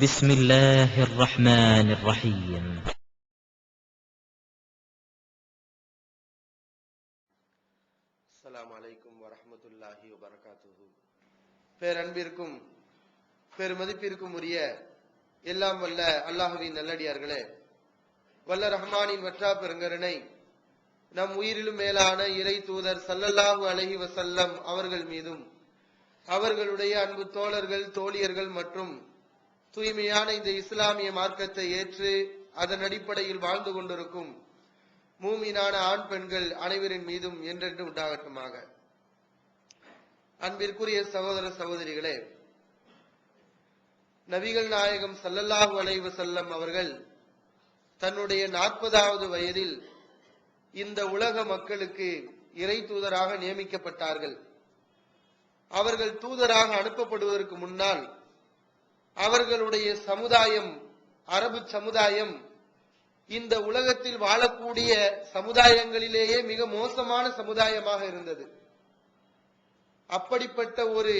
بسم الله الرحمن الرحيم. السلام عليكم ورحمة الله وبركاته. பேரன்பிற்கும் பெருமதிப்பிற்கும் உரிய எல்லாம் வல்ல அல்லாஹ்வின் நல்லடியார்களே, வல்ல ரஹ்மானின் வற்றா பெருங்கருணை நம் உயிரிலும் மேலான இறை தூதர் ஸல்லல்லாஹு அலைஹி வஸல்லம் அவர்கள் மீதும் அவர்களுடைய அன்பு தோழர்கள் தோழியர்கள் மற்றும் தூய்மையான இந்த இஸ்லாமிய மார்க்கத்தை ஏற்று அதன் அடிப்படையில் வாழ்ந்து கொண்டிருக்கும் மூமினான ஆண் பெண்கள் அனைவரின் மீதும் என்றென்று உண்டாகட்டுமாக. அன்பிற்குரிய சகோதர சகோதரிகளே, நபிகள் நாயகம் ஸல்லல்லாஹு அலைஹி வஸல்லம் அவர்கள் தன்னுடைய 40வது வயதில் இந்த உலக மக்களுக்கு இறை தூதராக நியமிக்கப்பட்டார்கள். அவர்கள் தூதராக அனுப்பப்படுவதற்கு முன்னால் அவர்களுடைய சமுதாயம், அரபு சமுதாயம், இந்த உலகத்தில் வாழக்கூடிய சமுதாயங்களிலேயே மிக மோசமான சமுதாயமாக இருந்தது. அப்படிப்பட்ட ஒரு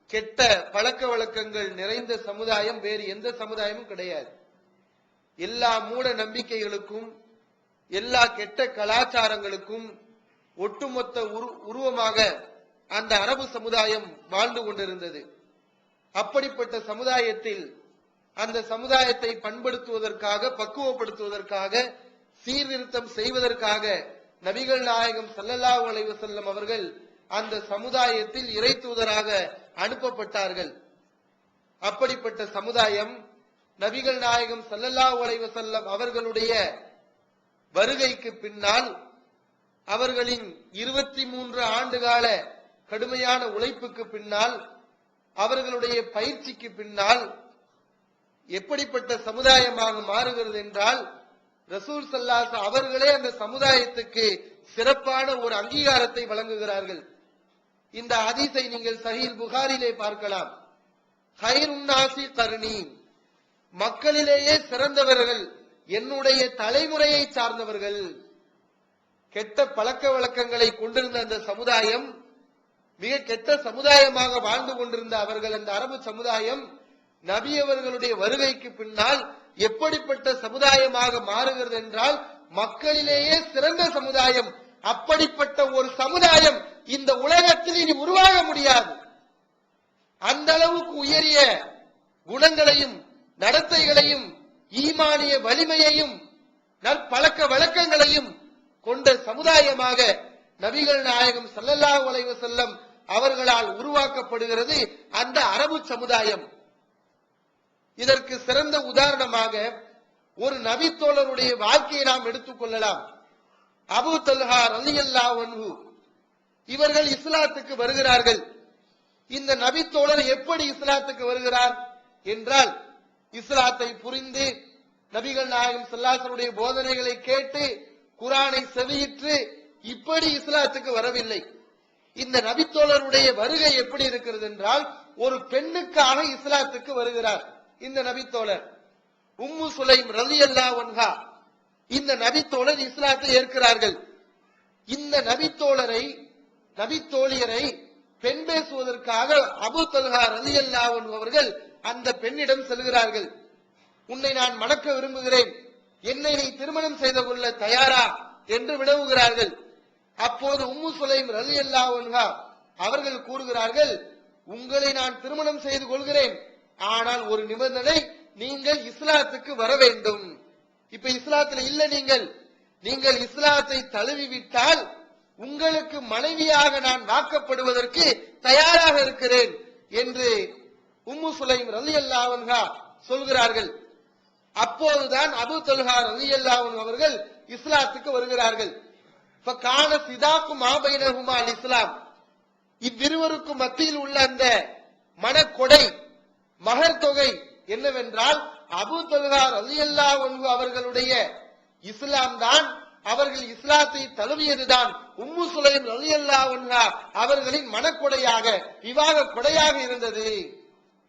கெட்ட பழக்க வழக்கங்கள் நிறைந்த சமுதாயம் வேறு எந்த சமுதாயமும் கிடையாது. எல்லா மூட நம்பிக்கைகளுக்கும் எல்லா கெட்ட கலாச்சாரங்களுக்கும் ஒட்டுமொத்த உருவமாக அந்த அரபு சமுதாயம் வாழ்ந்து கொண்டிருந்தது. அப்படிப்பட்ட சமுதாயத்தில் அந்த சமுதாயத்தை பண்படுத்துவதற்காக, பக்குவப்படுத்துவதற்காக, சீர்திருத்தம் செய்வதற்காக நபிகள் நாயகம் ஸல்லல்லாஹு அலைஹி வஸல்லம் அவர்கள் அந்த சமுதாயத்தில் இறை தூதராக அனுப்பப்பட்டார்கள். அப்படிப்பட்ட சமுதாயம் நபிகள் நாயகம் ஸல்லல்லாஹு அலைஹி வஸல்லம் அவர்களுடைய வருகைக்கு பின்னால், அவர்களின் 23 ஆண்டுகால கடுமையான உழைப்புக்கு பின்னால், அவர்களுடைய பயிற்சிக்கு பின்னால் எப்படிப்பட்ட சமுதாயமாக மாறுகிறது என்றால், ரசூல் ஸல்லல்லாஹு அவர்களே அந்த சமுதாயத்துக்கு சிறப்பான ஒரு அங்கீகாரத்தை வழங்குகிறார்கள். இந்த ஹதீஸை நீங்கள் சஹீஹ் புகாரிலே பார்க்கலாம். கைருன் நாஸி கர்னி, மக்களிலேயே சிறந்தவர்கள் என்னுடைய தலைமுறையை சார்ந்தவர்கள். கெட்ட பழக்க வழக்கங்களை கொண்டிருந்த அந்த சமுதாயம் மிக கெட்ட சமுதாயமாக வாழ்ந்து கொண்டிருந்த அவர்கள், அந்த அரபு சமுதாயம் நபி அவர்களுடைய வருகைக்கு பின்னால் எப்படிப்பட்ட சமுதாயமாக மாறுகிறது என்றால், மக்களிலேயே சிறந்த சமுதாயம். அப்படிப்பட்ட ஒரு சமுதாயம் இந்த உலகத்தில் இனி உருவாக முடியாது. அந்த அளவுக்கு உயரிய குணங்களையும் நடத்தைகளையும் ஈமானிய வலிமையையும் நற்பழக்க வழக்கங்களையும் கொண்ட சமுதாயமாக நபிகள் நாயகம் ஸல்லல்லாஹு அலைஹி வஸல்லம் அவர்களால் உருவாக்கப்படுகிறது அந்த அரபு சமுதாயம். இதற்கு சிறந்த உதாரணமாக ஒரு நபி தோழருடைய வாழ்க்கையை நாம் எடுத்துக் கொள்ளலாம். அபூ தல்ஹா ரலியல்லாஹு அன்ஹு இவர்கள் இஸ்லாத்துக்கு வருகிறார்கள். இந்த நபி தோழர் எப்படி இஸ்லாத்துக்கு வருகிறார் என்றால், இஸ்லாத்தை புரிந்து நபிகள் நாயகம் ஸல்லல்லாஹு அலைஹி வஸல்லம் போதனைகளை கேட்டு குர்ஆனை செவியிற்று இப்படி இஸ்லாத்துக்கு வரவில்லை. இந்த நபித்தோழருடைய வருகை எப்படி இருக்கிறது என்றால், ஒரு பெண்ணுக்காக இஸ்லாத்துக்கு வருகிறார் இந்த நபித்தோழர். உம்மு சுலைம் ரலியல்லாஹு அன்ஹா இந்த நபித்தோழர் இஸ்லாத்தை ஏற்கிறார்கள். இந்த நபித்தோழியரை பெண் பேசுவதற்காக அபூ தல்ஹா ரலியல்லாஹு அன்ஹு அவர்கள் அந்த பெண்ணிடம் செல்கிறார்கள். உன்னை நான் மணக்க விரும்புகிறேன், என்னை நீ திருமணம் செய்து கொள்ள தயாரா என்று வினவுகிறார்கள். அப்போது உம்மு சுலைம் ரலியல்லாஹு அன்ஹா அவர்கள் கூறுகிறார்கள், உங்களை நான் திருமணம் செய்து கொள்கிறேன், ஆனால் ஒரு நிபந்தனை, நீங்கள் இஸ்லாத்துக்கு வர வேண்டும். இப்ப இஸ்லாத்துல இல்ல, நீங்கள் இஸ்லாத்தை தழுவிவிட்டால் உங்களுக்கு மனைவியாக நான் வாக்கப்படுவதற்கு தயாராக இருக்கிறேன் என்று உம்மு சுலைம் ரலியல்லாஹு அன்ஹா சொல்கிறார்கள். அப்போதுதான் அபூ தல்ஹா ரலியல்லாஹு அன்ஹு அவர்கள் இஸ்லாத்துக்கு வருகிறார்கள். ஃபகான சிதாக்கு மா பைனஹுமா அல் இஸ்லாம், இவ்விருவருக்கும் மத்தியில் உள்ள அந்த மனக்கொடை, மகர் தொகை என்னவென்றால், அபூ தல்ஹா ரலியல்லாஹு அன்ஹு அவர்களுடைய இஸ்லாம் தான், அவர்கள் இஸ்லாத்தை தழுவியதுதான் உம்மு சுலைம் ரலியல்லாஹு அன்ஹா அவர்களின் மனக்கொடையாக, விவாக கொடையாக இருந்தது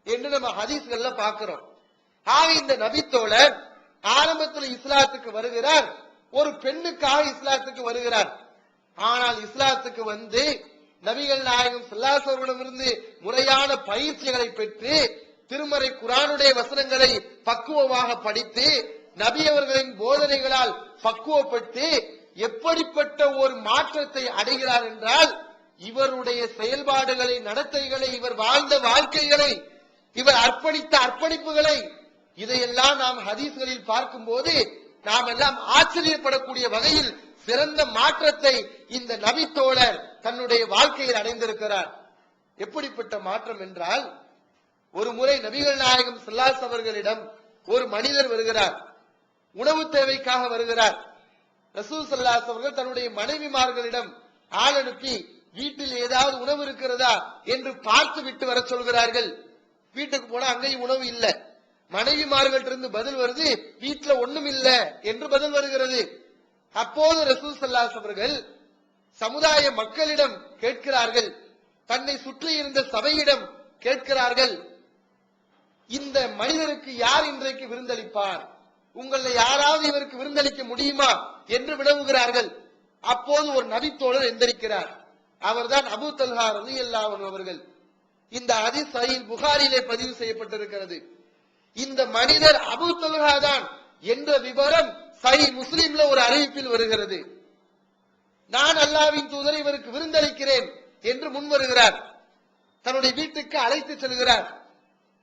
என்று நம்ம ஹதீஸ்கள்ல பார்க்கிறோம். ஆக இந்த நபித்தோழர் ஆரம்பத்தில் இஸ்லாத்துக்கு வருகிறார், ஒரு பெண்ணுக்காக இஸ்லாத்துக்கு வருகிறார். ஆனால் இஸ்லாத்துக்கு வந்து நபிகள் நாயகம் ஸல்லல்லாஹு அலைஹி வஸல்லம் முறையான பயிற்சிகளை பெற்று திருமறை குர்ஆனுடைய வசனங்களை பக்குவமாக படித்து நபி அவர்களின் போதனைகளால் பக்குவப்பட்டு எப்படிப்பட்ட ஒரு மாற்றத்தை அடைகிறார் என்றால், இவருடைய செயல்பாடுகளை, நடத்தைகளை, இவர் வாழ்ந்த வாழ்க்கைகளை, இவர் அர்ப்பணித்த அர்ப்பணிப்புகளை, இதையெல்லாம் நாம் ஹதீஸ்களில் பார்க்கும் போது நாம் எல்லாம் ஆச்சரியப்படக்கூடிய வகையில் சிறந்த மாற்றத்தை இந்த நபி தோழர் தன்னுடைய வாழ்க்கையில் அடைந்திருக்கிறார். எப்படிப்பட்ட மாற்றம் என்றால், ஒரு முறை நபிகள் நாயகம் ஸல்லல்லாஹு அலைஹி அவர்களிடம் ஒரு மனிதர் வருகிறார். உணவு தேவைக்காக வருகிறார். ரசூல் ஸல்லல்லாஹு அலைஹி அவர்கள் தன்னுடைய மனைவிமார்களிடம் ஆள் அனுப்பி வீட்டில் ஏதாவது உணவு இருக்கிறதா என்று பார்த்து விட்டு வர சொல்கிறார்கள். வீட்டுக்கு போனா அங்கேயும் உணவு இல்ல. மனைவிமார்களிடமிருந்து பதில் வருது, வீட்டுல ஒண்ணும் இல்ல என்று பதில் வருகிறது. அப்போது ரசூல் ஸல்லல்லாஹு அலைஹி அவர்கள் சமுதாய மக்களிடம் கேட்கிறார்கள், தன்னை சுற்றி இருந்த சபையிடம் கேட்கிறார்கள், இந்த மனிதருக்கு யார் இன்றைக்கு விருந்தளிப்பார்? உங்களை யாராவது இவருக்கு விருந்தளிக்க முடியுமா என்று வினவுகிறார்கள். அப்போது ஒரு நபி தோழர் எந்திரிக்கிறார். அவர்தான் அபூ தல்ஹா ரலியல்லாஹு அன்ஹு அவர்கள். இந்த ஹதீஸ் சஹீஹ் புகாரியிலே பதிவு செய்யப்பட்டிருக்கிறது. இந்த மனிதர் அபூ தல்ஹா தான் என்ற விவரம் சஹீஹ் முஸ்லிம்ல ஒரு அறிவிப்பில் வருகிறது. நான் அல்லாஹ்வின் தூதர், இவருக்கு விருந்தளிக்கிறேன் என்று முன் வருகிறார். தன்னுடைய வீட்டுக்கு அழைத்து செல்கிறார்.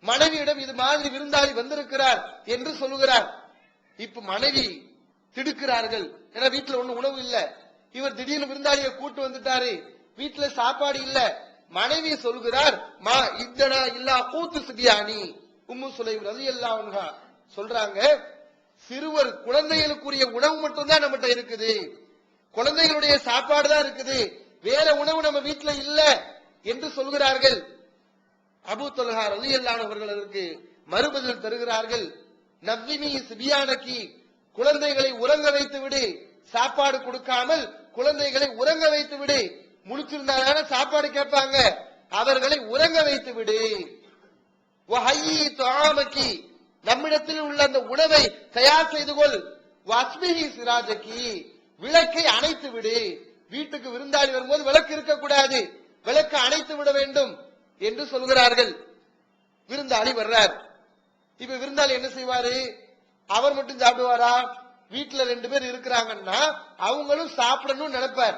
மனைவியிடம் இது மாதிரி விருந்தாளி வந்திருக்கிறார் என்று சொல்லுகிறார். இப்ப மனைவி திடுக்கிறார்கள். ஏன்னா வீட்டுல ஒண்ணு உணவு இல்ல. இவர் திடீர்னு விருந்தாளியை கூட்டு வந்துட்டாரு, வீட்டுல சாப்பாடு இல்ல. மனைவி சொல்கிறார், மா இத்தனா இல்லா கூத்து சிபியானி. உம்மு சுலைம் ரலியல்லாஹு அன்ஹா சொல்றாங்க, சிறுவர் குழந்தைகளுக்குரிய உணவு மட்டும் தான் நம்மகிட்ட இருக்குது, குழந்தைகளுடைய சாப்பாடு தான் இருக்குது, வேற உணவு நம்ம வீட்டுல இல்ல என்று சொல்கிறார்கள். அபூ தல்ஹா ரலியல்லாஹு அன்ஹு அவர்கள் அதற்கு மறுபதில் தருகிறார்கள், நவ்வினி சிபியானகி, குழந்தைகளை உறங்க வைத்து விடு, சாப்பாடு கொடுக்காமல் குழந்தைகளை உறங்க வைத்து விடு. முழிச்சிருந்தாங்க சாப்பாடு கேட்பாங்க, அவர்களை உறங்க வைத்து விடு. வஹய்யி துஆமகி, நம்மிடத்தில் உள்ள அந்த உணவை தயார் செய்து கொள். வஸ்மிஹி சிராஜகி, விளக்கை அணைத்து விடு. வீட்டுக்கு விருந்தாளி வரும்போது விளக்கு இருக்கக்கூடாது, விளக்கு அணைத்து விட வேண்டும் என்று சொல்கிறார்கள். விருந்தாளி வர்றார். இப்ப விருந்தாளி என்ன செய்வாரு? அவர் மட்டும் சாப்பிடுவாரா? வீட்டுல 2 பேர் இருக்கிறாங்கன்னா அவங்களும் சாப்பிடணும்னு நினைப்பார்.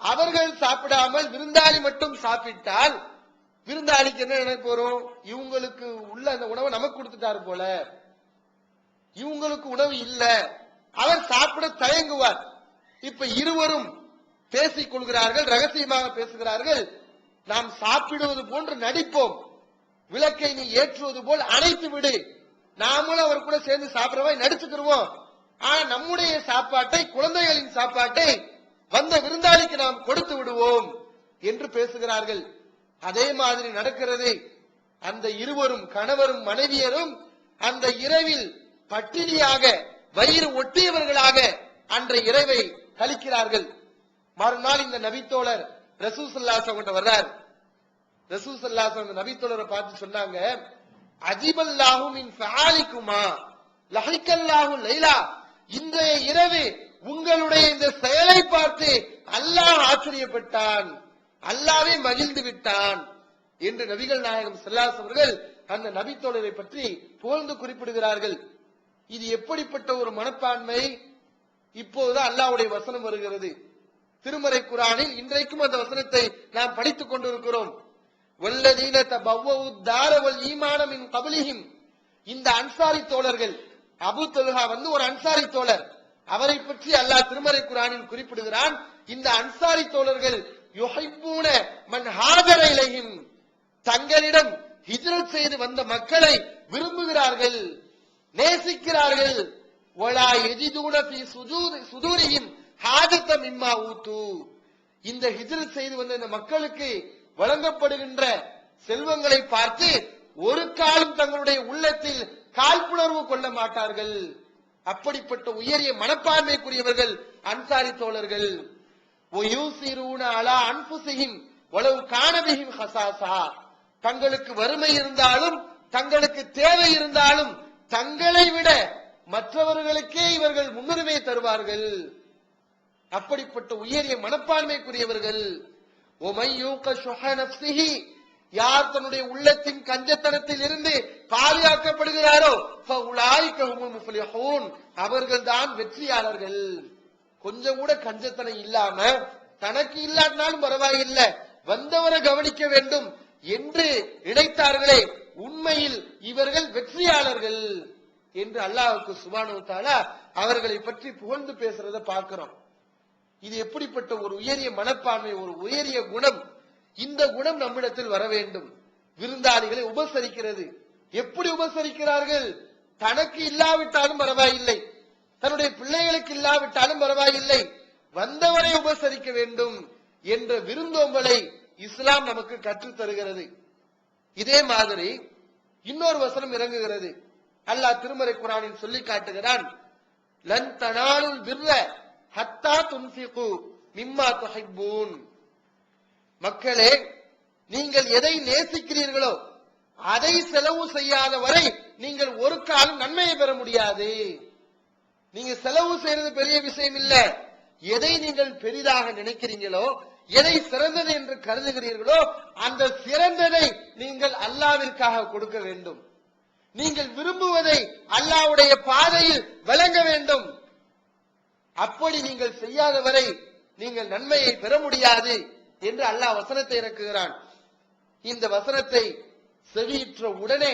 அவர்கள் சாப்பிடாமல் விருந்தாளி மட்டும் சாப்பிட்டால் விருந்தாளிக்கு என்ன நினைப்பு வரும்? இவங்களுக்கு உள்ள அந்த உணவை நமக்கு கொடுத்துட்டாரு போல, இவங்களுக்கு உணவு இல்ல, அவர் சாப்பிட தயங்குவார். இப்ப இருவரும் பேசிக் கொள்கிறார்கள், ரகசியமாக பேசுகிறார்கள். நாம் சாப்பிடுவது போன்று நடிப்போம், விளக்கை நீ ஏற்றுவது போல் அணைத்து விடு, நாமளும் அவர் கூட சேர்ந்து சாப்பிடவே நடிச்சுக்கிடுவோம். ஆனா நம்முடைய சாப்பாட்டை, குழந்தைகளின் சாப்பாட்டை வந்த விருந்தாளிக்கு நாம் கொடுத்து விடுவோம் என்று பேசுகிறார்கள். அதே மாதிரி நடக்கிறது. அந்த இருவரும், கணவரும் மனைவியரும், அந்த இரவில் பட்டினியாக வயிறு ஒட்டியவர்களாக அன்றைய இரவை கழிக்கிறார்கள். மறுநாள் இந்த நபித்தோழர் ரசூல் ஸல்லல்லாஹு அலைஹி வஸல்லம் வர்றார். ரசூல் ஸல்லல்லாஹு அலைஹி வஸல்லம் நபித்தோழரை பார்த்து சொன்னாங்க, அஜிபல்லாஹு மின் ஃபஆலிகுமா லஹிகல்லாஹு லைலா, இன்றைய இரவு உங்களுடைய இந்த செயலை பார்த்து அல்லாஹ் ஆச்சரியப்பட்டான், அல்லாஹ்வே மகிழ்ந்து விட்டான் என்று நபிகள் நாயகம் ஸல்லல்லாஹு அலைஹி அவர்கள் அந்த நபித்தோழரை பற்றி புகழ்ந்து குறிப்பிடுகிறார்கள். இது எப்படிப்பட்ட ஒரு மனப்பான்மை! இப்போதுதான் அல்லாஹ்வுடைய வசனம் வருகிறது திருமறை குர்ஆனில். இன்றைக்கும் அந்த வசனத்தை நாம் படித்துக் கொண்டிருக்கிறோம். வல்லதீன தபவ்வஉ தார வல் ஈமான மின் கப்லிஹிம், இந்த அன்சாரி தோழர்கள், அபூ தல்ஹா ஒரு அன்சாரி தோழர், அவரை பற்றி அல்லாஹ் திருமறை குர்ஆனில் குறிப்பிடுகிறான். இந்த அன்சாரி தோழர்கள் யுஹிப்பூன மன் ஹாஜர இலைஹிம், தங்களிடம் ஹிஜ்ரத் செய்து வந்த மக்களை விரும்புகிறார்கள், நேசிக்கிறார்கள். வலா யஜிதுன ஃபீ சுதூரிஹிம் ஹாஜத மிம்மா ஊது, இந்த ஹிஜ்ரத் செய்து வந்த இந்த மக்களுக்கு வழங்கப்படுகின்ற செல்வங்களை பார்த்து ஒரு காலம் தங்களுடைய உள்ளத்தில் காழ்ப்புணர்வு கொள்ள மாட்டார்கள். அப்படிப்பட்ட உயரிய மனப்பான்மைக்குரியவர்கள் அன்சாரி தோழர்கள். வயூசிரூன அலா அன்ஃபுஸிஹிம் வலவ் கான பிஹிம் ஹஸாஸா, தங்களுக்கு வறுமை இருந்தாலும், தங்களுக்கு தேவை இருந்தாலும், தங்களை விட மற்றவர்களுக்கே இவர்கள் முன்னுரிமை தருவார்கள். அப்படிப்பட்ட உயரிய மனப்பான்மைக்குரியவர்கள். ஒமை யூக ஷுஹ நஃப்ஸிஹி, யார் தன்னுடைய உள்ளத்தின் கஞ்சத்தனத்தில் இருந்து பாதுகாக்கப்படுகிறாரோ அவர்கள் தான் வெற்றியாளர்கள். கொஞ்சம் கூட கஞ்சத்தனம் இல்லாம தனக்கு இல்லாட்டினாலும் பரவாயில்லை, வந்தவரை கவனிக்க வேண்டும் என்று நினைத்தார்களே, உண்மையில் இவர்கள் வெற்றியாளர்கள் என்று அல்லாஹ்வுக்கு சுப்ஹானஹு வ தஆலா அவர்களை பற்றி புகழ்ந்து பேசுறத பார்க்கிறோம். இது எப்படிப்பட்ட ஒரு உயரிய மனப்பான்மை, ஒரு உயரிய குணம். இந்த குணம் நம்மிடத்தில் வர வேண்டும். விருந்தாளிகளை உபசரிக்கிறது. எப்படி உபசரிக்கிறார்கள்? தனக்கு இல்லாவிட்டாலும் பரவாயில்லை, தன்னுடைய பிள்ளைகளுக்கு இல்லாவிட்டாலும் பரவாயில்லை, வந்தவரை உபசரிக்க வேண்டும் என்ற விருந்தோம்பலை இஸ்லாம் நமக்கு கற்றுத் தருகிறது. இதே மாதிரி இன்னொரு வசனம் இறங்குகிறது. அல்லாஹ் திருமறை குர்ஆனில் சொல்லி காட்டுகிறான், லன் தனாலுல் பிர்ர ஹத்தா துன்ஃபிகு மிம்மா துஹிப்பூன். மக்களே, நீங்கள் எதை நேசிக்கிறீர்களோ அதை செலவு செய்யாத வரை நீங்கள் ஒரு காலம் நன்மையை பெற முடியாது. நீங்க செலவு செய்யறது பெரிய விஷயம் இல்ல, எதை நீங்கள் பெரிதாக நினைக்கிறீங்களோ, எதை சிறந்தது என்று கருதுகிறீர்களோ அந்த சிறந்ததை நீங்கள் அல்லாஹ்விற்காக கொடுக்க வேண்டும். நீங்கள் விரும்புவதை அல்லாஹ்வுடைய பாதையில் வழங்க வேண்டும். அப்படி நீங்கள் செய்யாத வரை நீங்கள் நன்மையை பெற முடியாது என்று அல்லாஹ் வசனத்தை இறக்குகிறான். இந்த வசனத்தை செவியுற்ற உடனே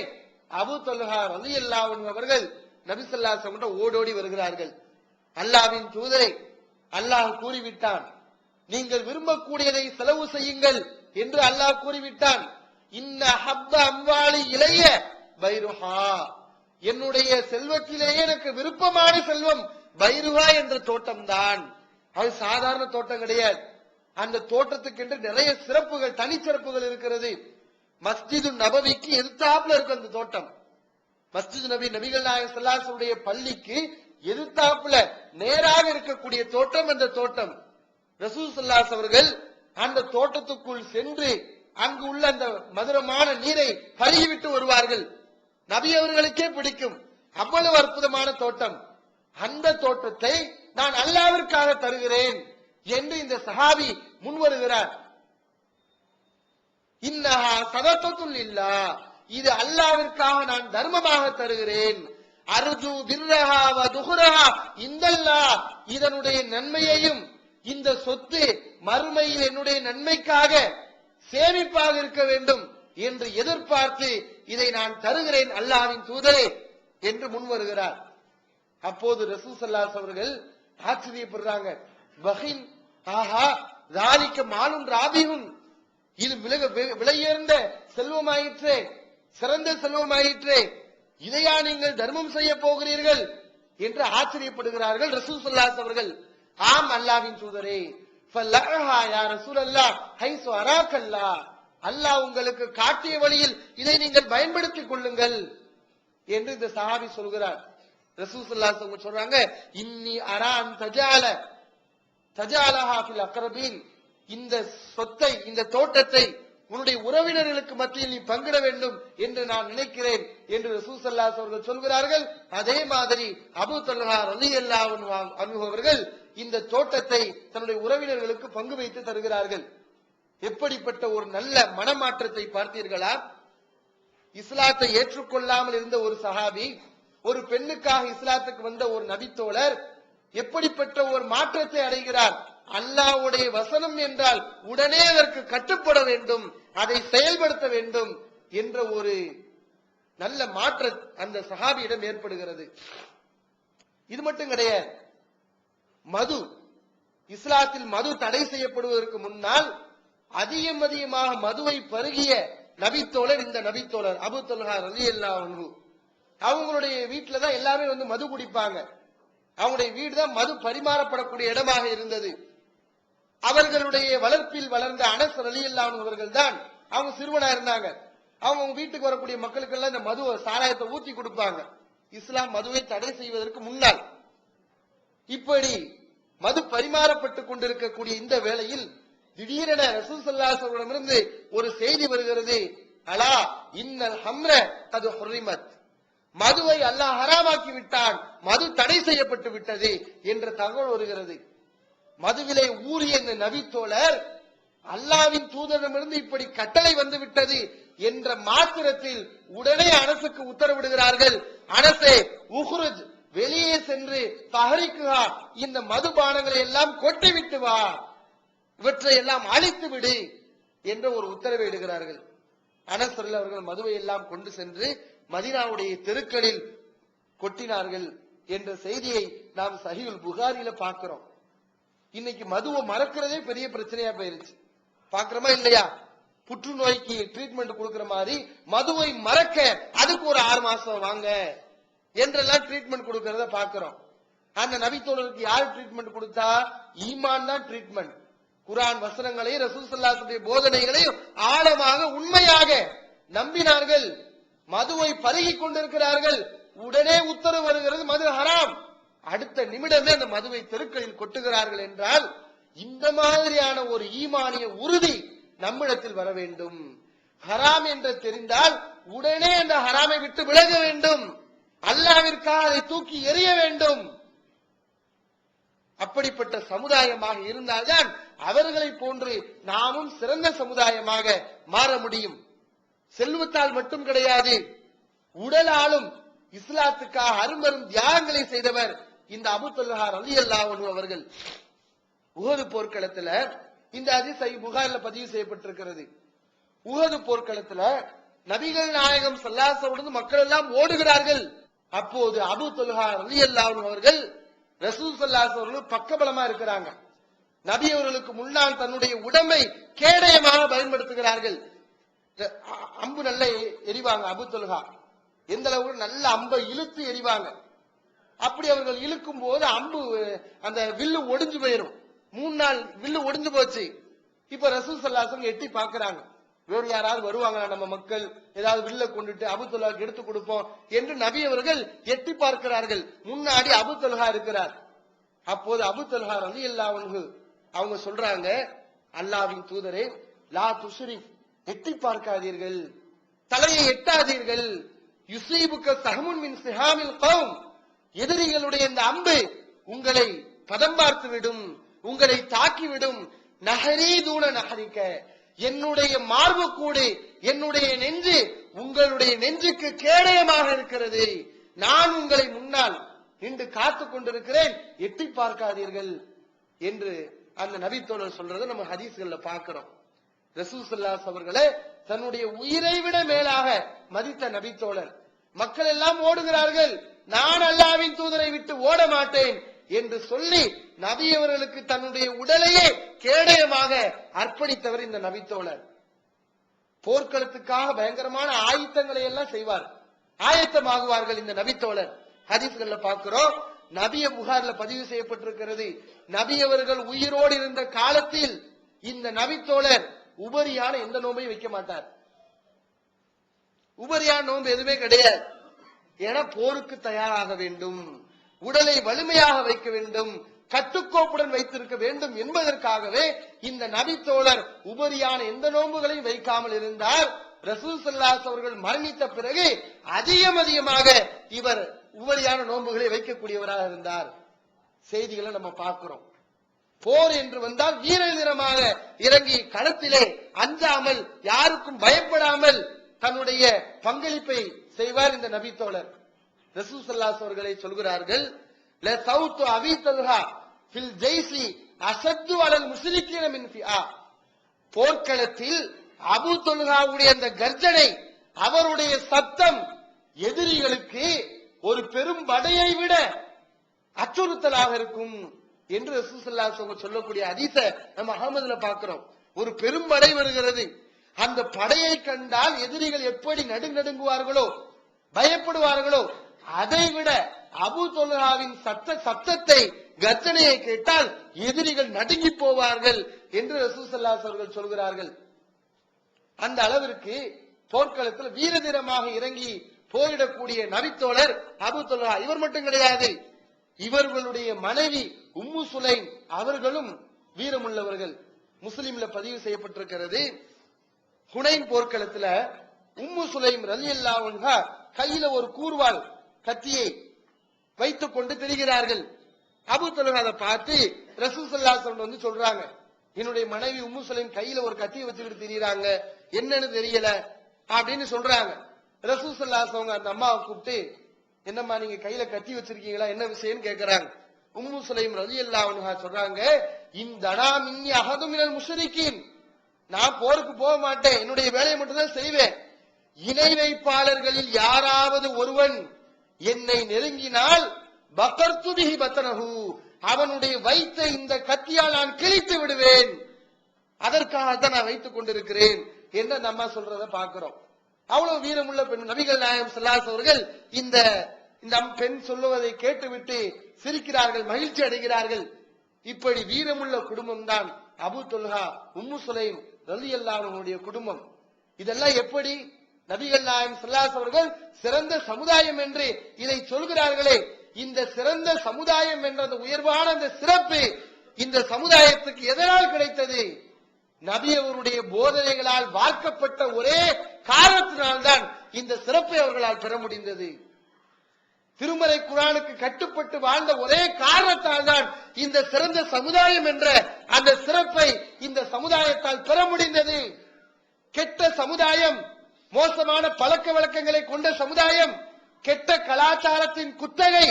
அபூ தல்ஹா ரலியல்லாஹு அன்ஹு அவர்கள் நபி ஸல்லல்லாஹு அலைஹி வஸல்லம் ஓடோடி வருகிறார்கள். அல்லாஹ்வின் தூதரை, அல்லாஹ் கூறிவிட்டான், நீங்கள் விரும்பக்கூடியதை செலவு செய்யுங்கள் என்று அல்லாஹ் கூறிவிட்டான். இன்ன ஹப்ப அம்வாலி இலைய பைருஹா, என்னுடைய செல்வத்திலேயே எனக்கு விருப்பமான செல்வம் பைருஹா என்ற தோட்டம் தான். அது சாதாரண தோட்டம் கிடையாது. அந்த தோட்டத்துக்கு என்று நிறைய சிறப்புகள், தனிச்சிறப்புகள் இருக்கிறது. மஸ்ஜிது நபவிக்கு எதிர்த்தாப்புல இருக்கு அந்த தோட்டம். மஸ்ஜிது நபி, நபிகள் நாயகம் ஸல்லல்லாஹு அலைஹி வஸல்லம் பள்ளிக்கு எதிர்த்தாப்புல நேராக இருக்கக்கூடிய தோட்டம் அந்த தோட்டம். ரசூல் ஸல்லல்லாஹு அலைஹி அவர்கள் அந்த தோட்டத்துக்குள் சென்று அங்கு உள்ள அந்த மதுரமான நீரை பருகிவிட்டு வருவார்கள். நபி அவர்களுக்கே பிடிக்கும், அவ்வளவு அற்புதமான தோட்டம். அந்த தோட்டத்தை நான் அல்லாஹ்விற்காக தருகிறேன் என்று இந்த சஹாபி முன்வருகிறார். இன்னஹா சதகத்துல் லில்லாஹ், இது அல்லாஹ்விற்காக நான் தர்மமாக தருகிறேன். அர்ஜு பிர்ரஹா வ துஹ்ரஹா இந்தல்லாஹ், இதனுடைய நன்மையையும் இந்த சொத்து மறுமையில் என்னுடைய நன்மைக்காக சேமிப்பாக இருக்க வேண்டும் என்று எதிர்பார்த்து இதை நான் தருகிறேன் அல்லாஹ்வின் தூதரே என்று முன்வருகிறார். அப்போது ரசூல் ஸல்லல்லாஹு அலைஹி அவர்கள் ஆச்சரியப்படுறாங்க. பஹின், ஆஹா, ذلك மாலும் ராபிஹுன், இது விலையுயர்ந்த செல்வமாயிற்றே, சிறந்த செல்வமாயிற்றே, இதையா நீங்கள் தர்மம் செய்ய போகிறீர்கள் என்று ஆச்சரியப்படுகிறார்கள் ரசூல் ஸல்லல்லாஹு அலைஹி அவர்கள். ஆம் அல்லாஹ்வின் தூதரே, ஃபலஹா யா ரசூலல்லாஹ் ஹைஸு அராக்கல்லாஹ், அல்லாஹ் உங்களுக்கு காட்டிய வழியில் இதை நீங்கள் பயன்படுத்திக் கொள்ளுங்கள் என்று இந்த சஹாபி சொல்கிறார். ரசூல் ஸல்லல்லாஹு அலைஹி வஸல்லம் சொல்றாங்க, இன்னி அரான் தஜாலஹா ஃபில் அக்ரபீன், இந்த சொத்தை, இந்த தோட்டத்தை உன்னுடைய உறவினர்களுக்கு மத்தியில் நீ பங்கிட வேண்டும் என்று நான் நினைக்கிறேன் என்று ரசூல் ஸல்லல்லாஹு அலைஹி அவர்கள் சொல்கிறார்கள். அதே மாதிரி அபூ தல்ஹா ரலியல்லாஹு அன்ஹு அவர்கள் இந்த தோட்டத்தை தன்னுடைய உறவினர்களுக்கு பங்கு வைத்து தருகிறார்கள். எப்படிப்பட்ட ஒரு நல்ல மனமாற்றத்தை பார்த்தீர்களா? இஸ்லாத்தை ஏற்றுக்கொள்ளாமல் இருந்த ஒரு சஹாபி, ஒரு பெண்ணுக்காக இஸ்லாத்துக்கு வந்த ஒரு நபித்தோழர் எப்படிப்பட்ட ஒரு மாற்றத்தை அடைகிறார். அல்லாஹ்வுடைய வசனம் என்றால் உடனே அதற்கு கட்டுப்பட வேண்டும், அதை செயல்படுத்த வேண்டும் என்ற ஒரு நல்ல மாற்றம் அந்த சஹாபியிடம் ஏற்படுகிறது. இது மட்டும் கிடையாது, மது, இஸ்லாத்தில் மது தடை செய்யப்படுவதற்கு முன்னால் அதிகமாக மதுவை பருகிய நபித்தோழர் இந்த நபித்தோழர் அபூ தல்ஹா ரலியல்லாஹு அன்ஹு. அவங்களுடைய வீட்டுல தான் எல்லாமே வந்து மது குடிப்பாங்க. அவங்களுடைய வீடு தான் மது பரிமாறப்படக்கூடிய இடமாக இருந்தது. அவர்களுடைய வளர்ப்பில் வளர்ந்த அனஸ் ரலியல்லாஹு அன்ஹு அவர்கள் தான், அவங்க சிறுவனா இருந்தாங்க, அவங்க வீட்டுக்கு வரக்கூடிய மக்களுக்கு எல்லாம் இந்த மது சாராயத்தை ஊத்தி கொடுப்பாங்க. இஸ்லாம் மதுவை தடை செய்வதற்கு முன்னால். இப்படி மது பரிமாறப்பட்டுக் கொண்டிருக்கக்கூடிய இந்த வேளையில் திடீரென ரசூல் ஸல்லல்லாஹு அலைஹி வஸல்லமிடமிருந்து ஒரு செய்தி வருகிறது. அலா இன்னல் ஹம்ர கது ஹுர்ரிமத், மதுவை அல்லாஹ் ஹராமாக்கி விட்டான், மது தடை செய்யப்பட்டு விட்டது என்ற தகவல் வருகிறது. மதுவிலே ஊறிய இந்த நபித்தோழர் அல்லாவின் தூதரிடமிருந்து இப்படி கட்டளை வந்து விட்டது என்ற மாத்திரத்தில் உடனே அனசுக்கு உத்தரவிடுகிறார்கள். அனசே உஹ்ருஜ், வெளியே சென்று பஹரிக்குஹா, இந்த மதுபானங்களை எல்லாம் கொட்டிவிட்டு வா, இவற்றை எல்லாம் அழித்து விடு என்ற ஒரு உத்தரவை இடுகிறார்கள். அனஸ் அவர்கள் மதுவை எல்லாம் கொண்டு சென்று மதீனாவுடைய தெருக்களில் கொட்டினார்கள் என்ற செய்தியை நாம் சஹீஹுல் புகாரில பார்க்கிறோம். இன்னைக்கு மதுவை மறக்கிறதே பெரிய பிரச்சனையா போயிருச்சு. பாக்குறோமா இல்லையா? புற்றுநோய்க்கு ட்ரீட்மெண்ட் கொடுக்கிற மாதிரி மதுவை மறக்க அதுக்கு ஒரு 6 மாசம் வாங்க என்றெல்லாம் ட்ரீட்மெண்ட் கொடுக்கறத பாக்குறோம். அந்த நபித்தோழருக்கு யார் ட்ரீட்மெண்ட் கொடுத்தா? ஈமான் தான் ட்ரீட்மெண்ட். குர்ஆன் வசனங்களையும் ரசூல் ஸல்லல்லாஹு அலைஹி வஸல்லம் போதனைகளையும் ஆழமாக உண்மையாக நம்பினார்கள். மதுவை பருகி கொண்டிருக்கிறார்கள். உடனே உத்தரவு வருகிறது, மது ஹராம். அடுத்த நிமிடமே அந்த மதுவை தெருக்களில் கொட்டுகிறார்கள் என்றால் இந்த மாதிரியான ஒரு ஈமானிய உறுதி நம்மிடத்தில் வர வேண்டும். ஹராம் என்று தெரிந்தால் உடனே அந்த ஹராமை விட்டு விலக வேண்டும். அல்லாஹ்விற்காக அதை தூக்கி எறிய வேண்டும். அப்படிப்பட்ட சமுதாயமாக இருந்தால்தான் அவர்களை போன்று நாமும் சிறந்த சமுதாயமாக மாற முடியும். செல்வத்தால் மட்டும் கிடையாது, உடலாலும் இஸ்லாத்துக்காக அரும்பெரும் தியாகங்களை செய்தவர் இந்த அபூ தல்ஹா ரலியல்லாஹு அன்ஹு அவர்கள். உஹது போர்க்களத்துல, இந்த ஹதீஸ் சஹீஹ் புகாரில பதிவு செய்யப்பட்டிருக்கிறது. உஹது போர்க்களத்துல நபிகள் நாயகம் ஸல்லல்லாஹு அலைஹி வஸல்லம் மக்கள் எல்லாம் ஓடுகிறார்கள். அப்போது அபூ தல்ஹா ரலியல்லாஹு அன்ஹு அவர்கள் ரசூல் ஸல்லல்லாஹு அலைஹி வஸல்லம் பக்கபலமா இருக்கிறாங்க. நபி அவர்களுக்கு முன்னால் தன்னுடைய உடம்பை கேடயமாக பயன்படுத்துகிறார்கள். அம்பு நல்ல எரிவாங்க. அபூ தல்ஹா எந்த அளவுக்கு நல்ல அம்பை இழுத்து எரிவாங்க. அப்படி அவர்கள் இழுக்கும் போது அம்பு அந்த வில்லு ஒடிஞ்சு போயிடும். 3 நாள் வில்லு ஒடிஞ்சு போச்சு. இப்ப ரசூல் ஸல்லல்லாஹு அலைஹி வஸல்லம் எட்டி பாக்குறாங்க, வேறு யாராவது வருவாங்களா நம்ம மக்கள், ஏதாவது வில்ல கொண்டுட்டு அபூ தல்ஹாக்கு எடுத்து கொடுப்போம் என்று நபி அவர்கள் எட்டி பார்க்கிறார்கள். முன்னாடி அபூ தல்ஹா இருக்கிறார். அப்போது அபூ தல்ஹா ரலியல்லாஹு அன்ஹு அவங்க சொல்றாங்க, அல்லாஹ்வின் தூதரே, லா துஸ்ரிஃப், எட்டி பார்க்காதீர்கள், தலையை எட்டாதீர்கள். யுஸீபுக சஹமுன் மின் சிஹாமில் கௌம், எதிரிகளுடைய இந்த அம்பு உங்களை பதம் பார்த்து விடும், உங்களை தாக்கிவிடும். நஹரி தூன நஹரிக்க, என்னுடைய மார்பு கூடு, என்னுடைய நெஞ்சு உங்களுடைய நெஞ்சுக்கு கேடயமாக இருக்கிறது. நான் உங்களை முன்னால் நின்று காத்துக் கொண்டிருக்கிறேன், எட்டி பார்க்காதீர்கள் என்று அந்த நபித்தோழர் சொல்றதை நம்ம ஹதீஸ்கள்ல பார்க்கிறோம். ரசூல் ஸல்லல்லாஹு அலைஹி அவர்களே தன்னுடைய உயிரை விட மேலாக மதித்த நபித்தோழர். மக்கள் எல்லாம் ஓடுகிறார்கள், நான் அல்லாஹ்வின் தூதரை விட்டு ஓட மாட்டேன் என்று சொல்லி நபி அவர்களுக்கு தன்னுடைய உடலையே கேடயமாக அர்ப்பணித்தவர் இந்த நபித்தோழர். போர்க்களத்துக்காக பயங்கரமான ஆயுதங்களை எல்லாம் செய்வார், ஆயத்தமாகுவார்கள் இந்த நபித்தோழர். ஹதீஸ்கள்ல பார்க்கிறோம், நபிய புகார்ல பதிவு செய்யப்பட்டிருக்கிறது. நபி அவர்கள் உயிரோடு இருந்த காலத்தில் இந்த நபித்தோழர் உபரியான எந்த நோம்பையும் வைக்க மாட்டார். உபரியான நோன்பு எதுவுமே கிடையாது. ஏன்னா போருக்கு தயாராக வேண்டும், உடலை வலிமையாக வைக்க வேண்டும், கட்டுக்கோப்புடன் வைத்திருக்க வேண்டும் என்பதற்காகவே இந்த நபித்தோழர் உபரியான எந்த நோன்புகளையும் வைக்காமல் இருந்தார். ரசூல் ஸல்லல்லாஹு அலைஹி அவர்கள் மரணித்த பிறகு அதிகமாக இவர் உபரியான நோன்புகளை வைக்கக்கூடியவராக இருந்தார். செய்திகளை நம்ம பார்க்கிறோம். போர் என்று வந்தால் வீர தீரமாக இறங்கி களத்திலே அஞ்சாமல் யாருக்கும் பயப்படாமல் தன்னுடைய பங்களிப்பை செய்வார் இந்த நபித்தோழர். ரசூல் ஸல்லல்லாஹு அலைஹி அவர்களை சொல்கிறார்கள், ல சௌத்து அபீ தல்ஹா ஃபில் ஜைஸி அஷத்து அலல் முஸ்லிகீன மின் ஃபிஆ, போர்க்களத்தில் அபூ தல்ஹாவுடைய அந்த கர்ஜனை, அவருடைய சத்தம் எதிரிகளுக்கு ஒரு பெரும் படையை விட அச்சுறுத்தலாக இருக்கும் என்று ரசூல் ஸல்லல்லாஹு அலைஹி வஸல்லம் சொல்லக்கூடிய ஹதீஸை நம்ம அஹ்மதுல பார்க்கிறோம். ஒரு பெரும் படை வருகிறது, அந்த படையை கண்டால் எதிரிகள் எப்படி நடுங்குவார்களோ, பயப்படுவார்களோ, அதை விட அபூ தல்ஹாவின் சத்தத்தை கர்ஜனையை கேட்டால் எதிரிகள் நடுங்கி போவார்கள் என்று ரசூல் ஸல்லல்லாஹு அலைஹி அவர்கள் சொல்கிறார்கள். அந்த அளவிற்கு போர்க்களத்தில் வீரதீரமாக இறங்கி போரிடக்கூடிய நபித்தோழர் அபூ தல்ஹா. இவர் மட்டும் கிடையாது, இவர்களுடைய மனைவி உம்மு சுலைம் அவர்களும் வீரமுள்ளவர்கள். முஸ்லிம்ல பதிவு செய்யப்பட்டிருக்கிறது, ஹுனைன் போர்க்களத்துல உம்மு சுலைம் ரலியல்லாஹு அன்ஹா கையில ஒரு கூர்வாள் கத்தியை வைத்துக் கொண்டு திரிகிறார்கள். அபூ தல்ஹா அதை பார்த்து ரசூல் ஸல்லல்லாஹு அலைஹி வஸல்லம் வந்து சொல்றாங்க, என்னுடைய மனைவி உம்மு சுலைம் கையில ஒரு கத்தியை வச்சுக்கிட்டு திரியறாங்க, என்னன்னு தெரியல அப்படின்னு சொல்றாங்க. ரசூல் ஸல்லல்லாஹு அலைஹி வஸல்லம் அந்த அம்மாவை கூப்பிட்டு, என்னம்மா நீங்க கையில கத்தி வச்சிருக்கீங்களா, என்ன விஷயம்னு கேக்குறாங்க. உம்மு சுலைம் ரலியல்லாஹு அன்ஹா சொல்றாங்க, இந்தனா மின்னி அஹது மினல் முஷ்ரிகீன், நான் போருக்கு போக மாட்டேன், என்னுடைய வேலையை மட்டும் தான் செய்வேன். இணை வைப்பாளர்களில் யாராவது ஒருவன் என்னை நெருங்கினால் பக்கர்து பிஹி பத்னஹு, அவனுடைய வயிற்றை இந்த கத்தியால் நான் கிழித்து விடுவேன், அதற்காகத்தான் நான் வைத்துக் கொண்டிருக்கிறேன் என்று அந்த அம்மா சொல்றத பாக்குறோம். அவ்வளவு வீரமுள்ள பெண். நபிகள் நாயகம் ஸல்லல்லாஹு அலைஹி அவர்கள் இந்த பெண் சொல்லுவதை கேட்டுவிட்டு சிரிக்கிறார்கள், மகிழ்ச்சி அடைகிறார்கள். இப்படி வீரமுள்ள குடும்பம் தான் அபூ தொல்ஹா உம்மு சுலைம் ரலியல்லாஹு அன்ஹுடைய குடும்பம். இதெல்லாம் எப்படி? நபிகள் நாயகம் ஸல்லல்லாஹு அலைஹி அவர்கள் சிறந்த சமுதாயம் என்று இதை சொல்கிறார்களே, இந்த சிறந்த சமுதாயம் என்ற அந்த உயர்வான அந்த சிறப்பு இந்த சமுதாயத்துக்கு எதனால் கிடைத்தது? நபி அவருடைய போதனைகளால் வார்க்கப்பட்ட ஒரே காரணத்தினால்தான் இந்த சிறப்பை அவர்களால் பெற முடிந்தது. திருமறை குர்ஆனுக்கு கட்டுப்பட்டு வாழ்ந்த ஒரே காரணத்தால் தான் இந்த சிறந்த சமுதாயம் என்ற அந்த சிறப்பை இந்த சமுதாயத்தால் பெற முடிந்தது. கெட்ட சமுதாயம், மோசமான பழக்க வழக்கங்களை கொண்ட சமுதாயம், கெட்ட கலாச்சாரத்தின் குத்தகை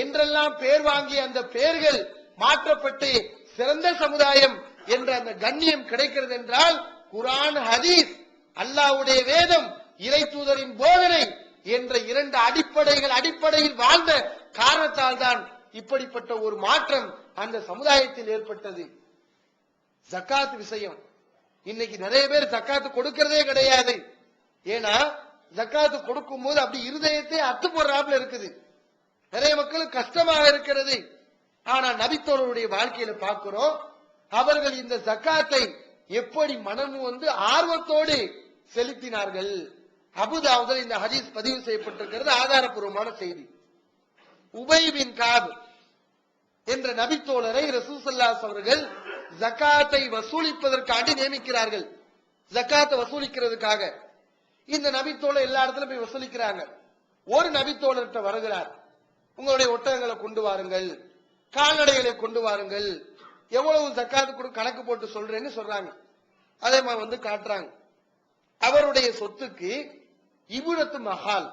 என்றெல்லாம் பெயர் வாங்கிய அந்த பெயர்கள் மாற்றப்பட்டு சிறந்த சமுதாயம் என்ற அந்த கண்ணியம் கிடைக்கிறது என்றால் குர்ஆன், ஹதீஸ், அல்லாஹ்வுடைய வேதம், இறை தூதரின் போதனை என்ற இரண்டு அடிப்படையில் வாழ்ந்த காரணத்தால் தான் இப்படிப்பட்ட ஒரு மாற்றம் அந்த சமுதாயத்தில் ஏற்பட்டது. ஜக்காத் விஷயம், இன்னைக்கு நிறைய பேர் ஜக்காத்து கொடுக்கிறதே கிடையாது. ஏன்னா ஜக்காத்து கொடுக்கும் போது அப்படி இருதயத்தை அத்து போடுறாப்புல இருக்குது, நிறைய மக்களுக்கு கஷ்டமாக இருக்கிறது. ஆனா நபித்தோழருடைய வாழ்க்கையில பார்க்கிறோம், அவர்கள் இந்த ஜக்காத்தை எப்படி மனமு வந்து ஆர்வத்தோடு செலுத்தினார்கள். அபூதாவுதில் இந்த ஹதீஸ் பதிவு செய்யப்பட்டிருக்கிறது, ஆதாரப்பூர்வமான செய்தி. உபை பின் கஅப் என்ற நபித்தோழரை ரசூல் ஸல்லல்லாஹு அலைஹி அவர்கள் ஜக்காத்தை வசூலிப்பதற்காண்டி நியமிக்கிறார்கள். ஜக்காத்தை வசூலிக்கிறதுக்காக இந்த நபித்தோழர் எல்லா இடத்துல போய் வசூலிக்கிறாங்க. ஒரு நபித்தோழர்கிட்ட வருகிறார், உங்களுடைய ஒட்டகங்களை கொண்டு வாருங்கள், கால்நடைகளை கொண்டு வாருங்கள், எவ்வளவு ஜக்காத்து கூட கணக்கு போட்டு சொல்றேன்னு சொல்றாங்க. அதே மாதிரி வந்து காட்டுறாங்க. அவருடைய சொத்துக்கு இபுரத்து மஹால்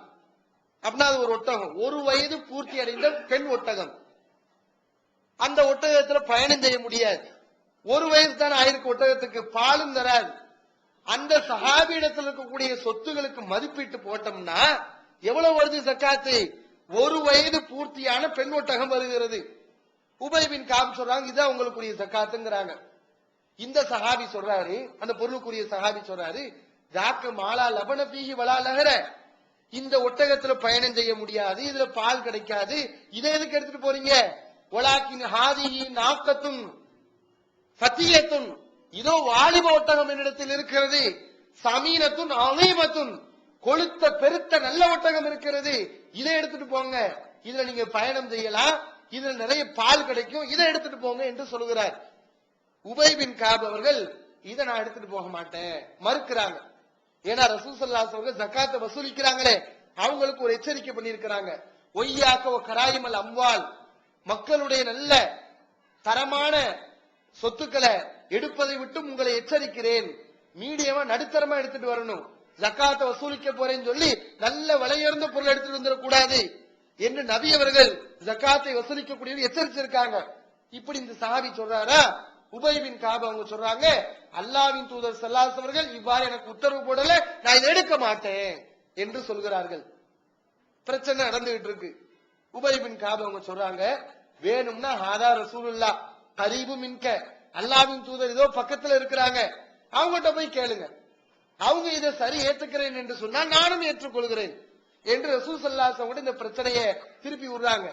அப்படின்னா அது ஒரு ஒட்டகம், ஒரு வயது பூர்த்தி அடைந்த பெண் ஒட்டகம். அந்த ஒட்டகத்துல பயணம் செய்ய முடியாது, ஒரு வயது தான் ஆயிருக்கு ஒட்டகத்துக்கு, பாலும் தராது. அந்த சஹாபியிடத்தில் இருக்கக்கூடிய சொத்துகளுக்கு மதிப்பீட்டு போட்டோம்னா எவ்வளவு வருது ஜக்காத்து? ஒரு வயது பூர்த்தியான பெண் ஒட்டகம் வருகிறது. உபை பின் கஅப் சொல்றாங்க, இதான் உங்களுக்குரிய ஜக்காத்துங்கிறாங்க. இந்த சஹாபி சொல்றாரு, அந்த பொருளுக்குரிய சஹாபி சொல்றாரு, ஜாக்க மாலா லபன பீஹி வலா லஹர, இந்த ஒட்டகத்துல பயணம் செய்ய முடியாது, இதுல பால் கிடைக்காது, இதை எதுக்கு எடுத்துட்டு போறீங்க? வலாக்கின் ஹாதிஹி நாக்கத்துன் ஃபதியத்துன், இதோ வாலிப ஒட்டகம் என்னிடத்தில் இருக்கிறது, சமீனத்துன் அலீமத்துன், கொளுத்த பெருத்த நல்ல ஒட்டகம் இருக்கிறது, இதை எடுத்துட்டு போங்க, இதுல நீங்க பயணம் செய்யலாம், இதுல நிறைய பால் கிடைக்கும், இதை எடுத்துட்டு போங்க என்று சொல்லுகிறார். உபை பின் கஅப் அவர்கள் இதை நான் எடுத்துட்டு போக மாட்டேன் மறுக்கிறாங்க. ஏன்னா ரசூல் ஸல்லல்லாஹு அலைஹி வஸல்லம் ஜக்காத்தை வசூலிக்கிறாங்களே, அவங்களுக்கு ஒரு எச்சரிக்கை பண்ணியிருக்கிறாங்க. ஒய்யாக்க கராயிமல் அம்வால், மக்களுடைய நல்ல தரமான சொத்துக்களை எடுப்பதை விட்டு உங்களை எச்சரிக்கிறேன், மீடியமா நடுத்தரமா எடுத்துட்டு வரணும், ஜக்காத்தை வசூலிக்க போறேன்னு சொல்லி நல்ல விலையுயர்ந்த பொருள் எடுத்துட்டு வந்துடக்கூடாது என்று நபி அவர்கள் ஜக்காத்தை வசூலிக்கக்கூடிய எச்சரிச்சிருக்காங்க. இப்படி இந்த சஹாபி சொல்றாரா, உபை பின் கஅப் அவங்க சொல்றாங்க, அல்லாஹ்வின் தூதர் ஸல்லல்லாஹு அலைஹி அவர்கள் இவ்வாறு எனக்கு உத்தரவு போடல, நான் இதை எடுக்க மாட்டேன் என்று சொல்கிறார்கள். பிரச்சனை நடந்துகிட்டு இருக்கு. உபை பின் கஅப் அவங்க சொல்றாங்க, வேணும்னா ஹாதா ரசூலுல்லாஹ் கரீபு மின்க, அல்லாஹ்வின் தூதர் இதோ பக்கத்துல இருக்கிறாங்க, அவங்ககிட்ட போய் கேளுங்க, அவங்க இதை சரி ஏத்துக்கிறேன் என்று சொன்னால் நானும் ஏற்றுக்கொள்கிறேன் என்று ரசூல் ஸல்லல்லாஹு அலைஹி வஸல்லம் இந்த பிரச்சனையை திருப்பி விடுறாங்க.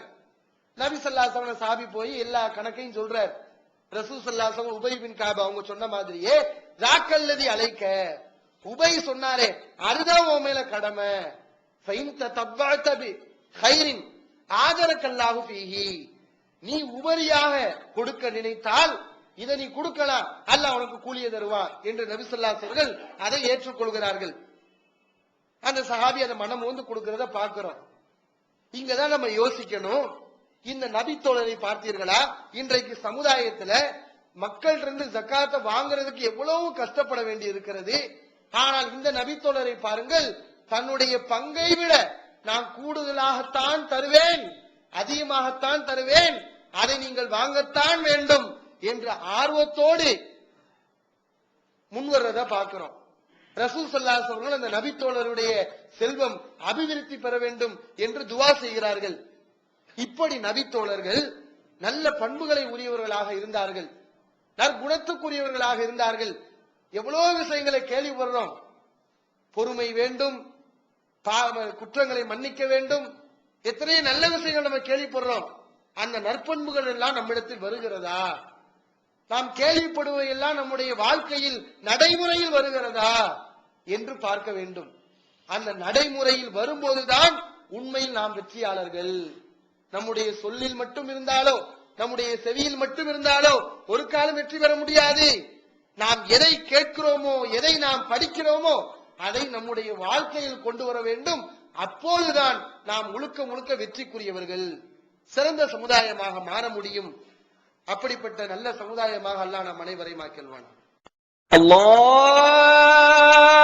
நபி ஸல்லல்லாஹு அலைஹி வஸல்லம் சாபி போய் எல்லா கணக்கையும் சொல்றார். ரசூல் ஸல்லல்லாஹு அலைஹி வஸல்லம் உபை பின் கஅப் அவங்க சொன்ன மாதிரியே ஜாக்கல்லதி அலைக்க, உபை சொன்னாரே அதுதான் உன் மேல கடமை, ஃபைன் தத்தபஅத பி கைரின் ஆஜரக்கல்லாஹு ஃபீஹி, நீ உபரியாக கொடுக்க நினைத்தால் இதை நீ கொடுக்கலாம், அல்லாஹ் உனக்கு கூலியை தருவான் என்று நபி ஸல்லல்லாஹு அலைஹி வஸல்லம் அதை ஏற்றுக்கொள்கிறார்கள். அந்த சஹாபி அதை மனம் வந்து கொடுக்கிறத பார்க்கிறோம். இங்கதான் நம்ம யோசிக்கணும், இந்த நபி தோழரை பார்த்தீர்களா, இன்றைக்கு சமுதாயத்துல மக்கள் இருந்து ஜக்காத்தை வாங்குறதுக்கு எவ்வளவு கஷ்டப்பட வேண்டி இருக்கிறது. ஆனால் இந்த நபித்தோழரை பாருங்கள், தன்னுடைய பங்கை விட நான் கூடுதலாகத்தான் தருவேன், அதிகமாகத்தான் தருவேன், அதை நீங்கள் வாங்கத்தான் வேண்டும் என்ற ஆர்வத்தோடு முன்வர்றத பார்க்கிறோம். ரசூல் ஸல்லல்லாஹு அலைஹி வஸல்லம் அந்த நபித்தோழருடைய செல்வம் அபிவிருத்தி பெற வேண்டும் என்று துஆ செய்கிறார்கள். இப்படி நபித்தோழர்கள் நல்ல பண்புகளை உரியவர்களாக இருந்தார்கள், நற்குணத்துக்குரியவர்களாக இருந்தார்கள். எவ்வளவு விஷயங்களை கேள்விப்படுறோம். பொறுமை வேண்டும், குற்றங்களை மன்னிக்க வேண்டும், எத்தனை நல்ல விஷயங்கள் நம்ம கேள்விப்படுறோம். அந்த நற்பண்புகள் எல்லாம் நம்மிடத்தில் வருகிறதா? நாம் கேள்விப்படுவதையெல்லாம் நம்முடைய வாழ்க்கையில் நடைமுறையில் வருகிறதா என்று பார்க்க வேண்டும். அந்த நடைமுறையில் வரும்போதுதான் உண்மையில் நாம் வெற்றியாளர்கள். நம்முடைய சொல்லில் மட்டும் இருந்தாலோ, நம்முடைய செவியில் மட்டும் இருந்தாலோ ஒரு காலம் வெற்றி பெற முடியாது. நாம் எதை கேட்கிறோமோ, எதை நாம் படிக்கிறோமோ அதை நம்முடைய வாழ்க்கையில் கொண்டு வர வேண்டும். அப்போதுதான் நாம் முழுக்க முழுக்க வெற்றிக்குரியவர்கள், சிறந்த சமுதாயமாக மாற முடியும். அப்படிப்பட்ட நல்ல சமுதாயமாக அல்லாஹ் நம் அனைவரையும் ஆக்கிடுவான். அல்லாஹ்